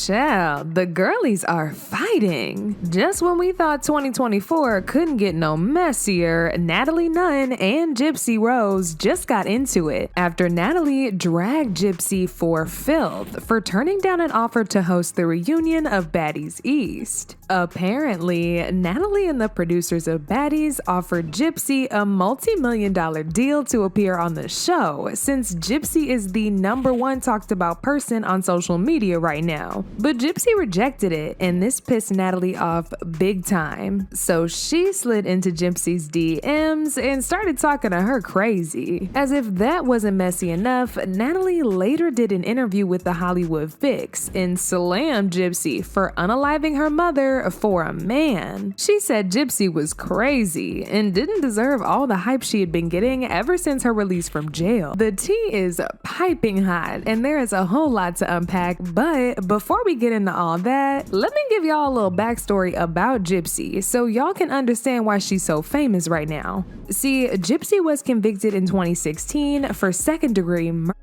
Child, the girlies are fighting. Just when we thought 2024 couldn't get no messier, Natalie Nunn and Gypsy Rose just got into it after Natalie dragged Gypsy for filth for turning down an offer to host the reunion of Baddies East. Apparently, Natalie and the producers of Baddies offered Gypsy a multi-million-dollar deal to appear on the show, since Gypsy is the #1 talked about person on social media right now. But Gypsy rejected it, and this pissed Natalie off big time. So she slid into Gypsy's DMs and started talking to her crazy. As if that wasn't messy enough, Natalie later did an interview with the Hollywood Fix and slammed Gypsy for unaliving her mother for a man. She said Gypsy was crazy and didn't deserve all the hype she had been getting ever since her release from jail. The tea is piping hot, and there is a whole lot to unpack, but before we get into all that, let me give y'all a little backstory about Gypsy so y'all can understand why she's so famous right now. See, Gypsy was convicted in 2016 for second-degree murder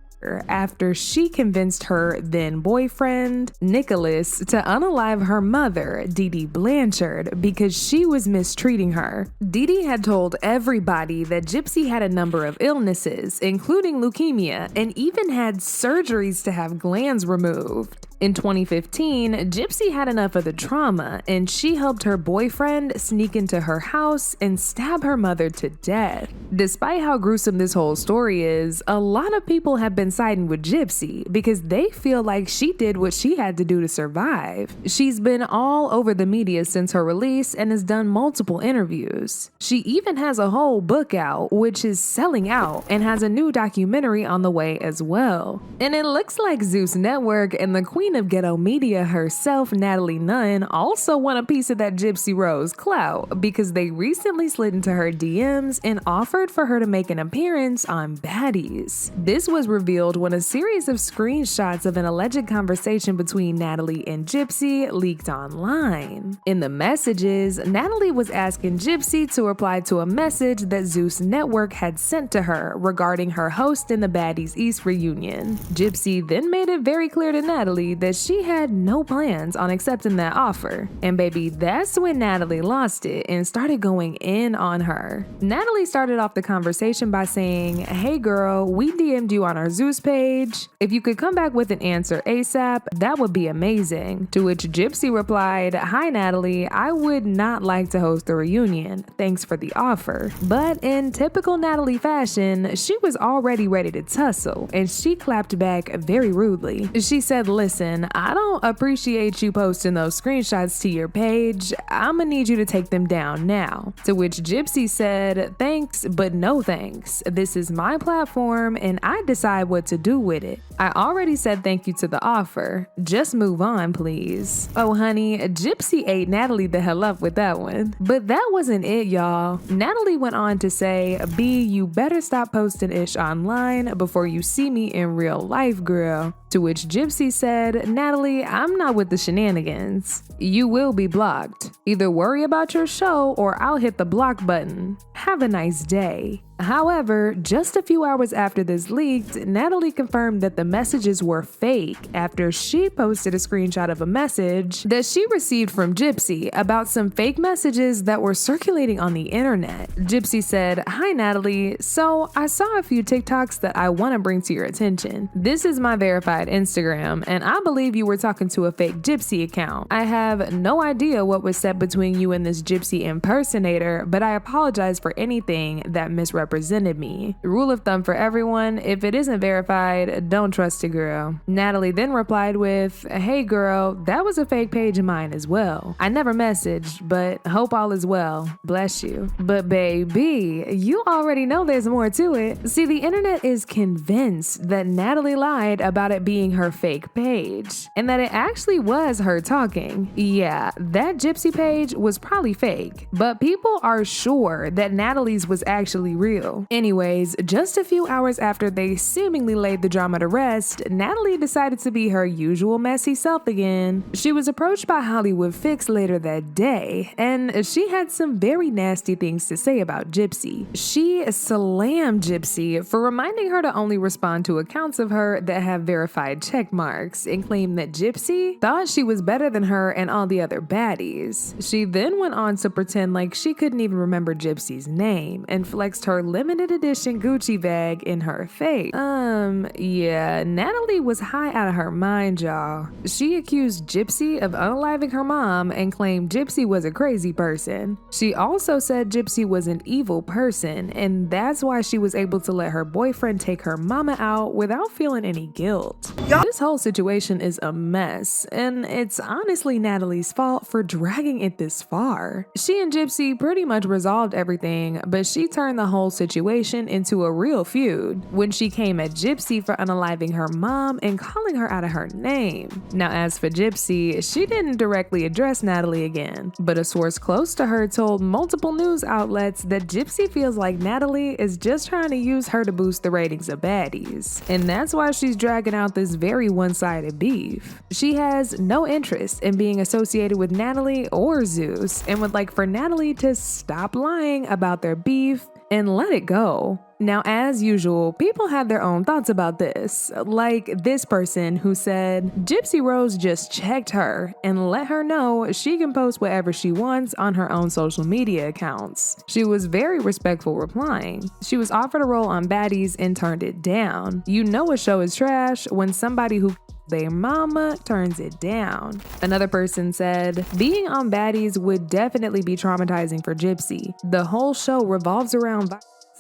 after she convinced her then boyfriend, Nicholas, to unalive her mother, Dee Dee Blanchard, because she was mistreating her. Dee Dee had told everybody that Gypsy had a number of illnesses, including leukemia, and even had surgeries to have glands removed. In 2015, Gypsy had enough of the trauma, and she helped her boyfriend sneak into her house and stab her mother to death. Despite how gruesome this whole story is, a lot of people have been siding with Gypsy because they feel like she did what she had to do to survive. She's been all over the media since her release and has done multiple interviews. She even has a whole book out, which is selling out, and has a new documentary on the way as well. And it looks like Zeus Network and the queen of ghetto media herself, Natalie Nunn, also want a piece of that Gypsy Rose clout because they recently slid into her DMs and offered for her to make an appearance on Baddies. This was revealed when a series of screenshots of an alleged conversation between Natalie and Gypsy leaked online. In the messages, Natalie was asking Gypsy to reply to a message that Zeus Network had sent to her regarding her host in the Baddies East reunion. Gypsy then made it very clear to Natalie that she had no plans on accepting that offer. And baby, that's when Natalie lost it and started going in on her. Natalie started off the conversation by saying, "Hey girl, we DM'd you on our Zeus page. If you could come back with an answer ASAP, that would be amazing." To which Gypsy replied, "Hi Natalie, I would not like to host the reunion. Thanks for the offer." But in typical Natalie fashion, she was already ready to tussle, and she clapped back very rudely. She said, "Listen, I don't appreciate you posting those screenshots to your page. I'ma need you to take them down now." To which Gypsy said, "Thanks, but no thanks. This is my platform and I decide what to do with it. I already said thank you to the offer. Just move on, please." Oh honey, Gypsy ate Natalie the hell up with that one. But that wasn't it, y'all. Natalie went on to say, "B, you better stop posting ish online before you see me in real life, girl." To which Gypsy said, "Natalie, I'm not with the shenanigans. You will be blocked. Either worry about your show or I'll hit the block button. Have a nice day." However, just a few hours after this leaked, Natalie confirmed that the messages were fake after she posted a screenshot of a message that she received from Gypsy about some fake messages that were circulating on the internet. Gypsy said, "Hi Natalie, so I saw a few TikToks that I want to bring to your attention. This is my verified Instagram, and I believe you were talking to a fake Gypsy account. I have no idea what was said between you and this Gypsy impersonator, but I apologize for anything that misrepresented me. Rule of thumb for everyone, if it isn't verified, don't trust a girl." Natalie then replied with, "Hey girl, that was a fake page of mine as well. I never messaged, but hope all is well. Bless you." But baby, you already know there's more to it. See, the internet is convinced that Natalie lied about it being her fake page, and that it actually was her talking. Yeah, that Gypsy page was probably fake, but people are sure that Natalie's was actually real. real. Anyways, just a few hours after they seemingly laid the drama to rest, Natalie decided to be her usual messy self again. She was approached by Hollywood Fix later that day, and she had some very nasty things to say about Gypsy. She slammed Gypsy for reminding her to only respond to accounts of her that have verified check marks, and claimed that Gypsy thought she was better than her and all the other baddies. She then went on to pretend like she couldn't even remember Gypsy's name and flexed her limited edition Gucci bag in her face. Yeah, Natalie was high out of her mind, y'all. She accused Gypsy of unaliving her mom and claimed Gypsy was a crazy person. She also said Gypsy was an evil person, and that's why she was able to let her boyfriend take her mama out without feeling any guilt. This whole situation is a mess, and it's honestly Natalie's fault for dragging it this far. She and Gypsy pretty much resolved everything, but she turned the whole situation into a real feud when she came at Gypsy for unaliving her mom and calling her out of her name. Now, as for Gypsy, she didn't directly address Natalie again, but a source close to her told multiple news outlets that Gypsy feels like Natalie is just trying to use her to boost the ratings of Baddies, and that's why she's dragging out this very one-sided beef. She has no interest in being associated with Natalie or Zeus and would like for Natalie to stop lying about their beef and let it go. Now, as usual, people have their own thoughts about this, like this person who said Gypsy Rose just checked her and let her know she can post whatever she wants on her own social media accounts. She was very respectful replying. She was offered a role on Baddies and turned it down. You know a show is trash when somebody who their mama turns it down. Another person said, being on Baddies would definitely be traumatizing for Gypsy. The whole show revolves around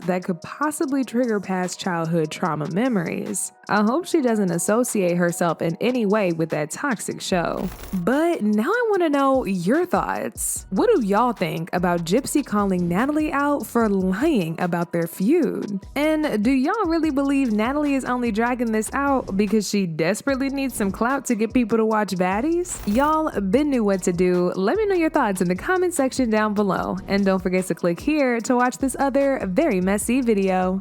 that could possibly trigger past childhood trauma memories. I hope she doesn't associate herself in any way with that toxic show. But now I want to know your thoughts. What do y'all think about Gypsy calling Natalie out for lying about their feud? And do y'all really believe Natalie is only dragging this out because she desperately needs some clout to get people to watch Baddies? Y'all been knew what to do. Let me know your thoughts in the comment section down below. And don't forget to click here to watch this other very messy video.